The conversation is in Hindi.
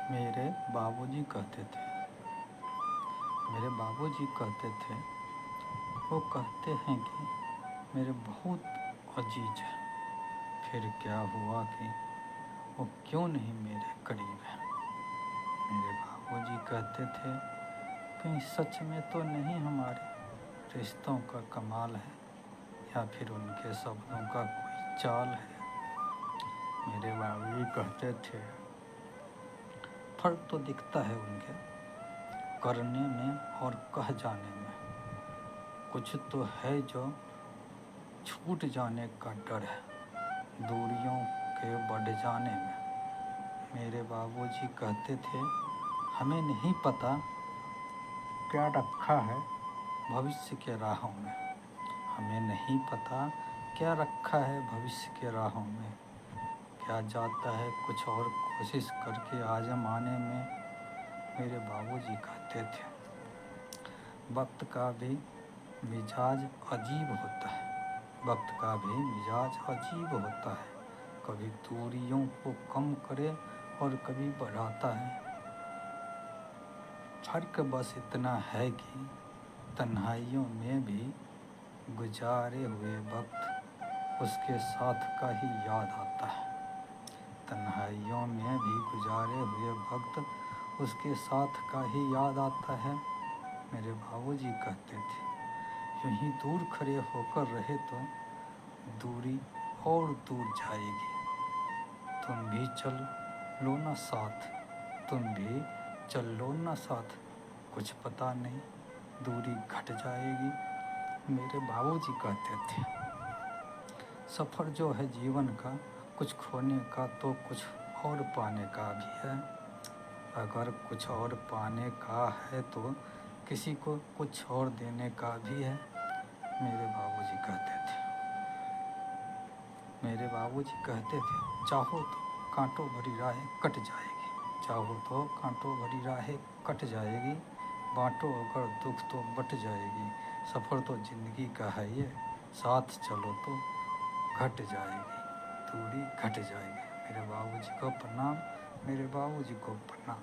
मेरे बाबूजी कहते थे मेरे बाबूजी कहते थे वो कहते हैं कि मेरे बहुत अजीज है। फिर क्या हुआ कि वो क्यों नहीं मेरे करीब है। मेरे बाबूजी कहते थे कहीं सच में तो नहीं हमारे रिश्तों का कमाल है या फिर उनके शब्दों का कोई चाल है। मेरे बाबूजी कहते थे फर्क तो दिखता है उनके करने में और कह जाने में। कुछ तो है जो छूट जाने का डर है, दूरियों के बढ़ जाने में। मेरे बाबूजी कहते थे हमें नहीं पता क्या रखा है भविष्य के राहों में। हमें नहीं पता क्या रखा है भविष्य के राहों में। क्या जाता है कुछ और कोशिश करके आजमाने में। मेरे बाबूजी कहते थे वक्त का भी मिजाज अजीब होता है। वक्त का भी मिजाज अजीब होता है। कभी दूरियों को कम करे और कभी बढ़ाता है। फर्क बस इतना है कि तन्हाइयों में भी गुजारे हुए वक्त उसके साथ का ही याद आता है। तन्हाइयों में भी गुजारे हुए वक्त उसके साथ का ही याद आता है। मेरे बाबूजी कहते थे यूं ही दूर खड़े होकर रहे तो दूरी और दूर जाएगी। तुम भी चल लो ना साथ, तुम भी चल लो ना साथ। कुछ पता नहीं दूरी घट जाएगी। मेरे बाबूजी कहते थे सफ़र जो है जीवन का कुछ खोने का तो कुछ और पाने का भी है। अगर कुछ और पाने का है तो किसी को कुछ और देने का भी है। मेरे बाबूजी कहते थे चाहो तो कांटों भरी राहें कट जाएगी, चाहो तो कांटों भरी राहें कट जाएगी। बांटो अगर दुख तो बट जाएगी। सफ़र तो ज़िंदगी का है ये, साथ चलो तो घट जाएगी, दूरी घट जाएगी। मेरे बाबूजी को प्रणाम, मेरे बाबूजी को प्रणाम।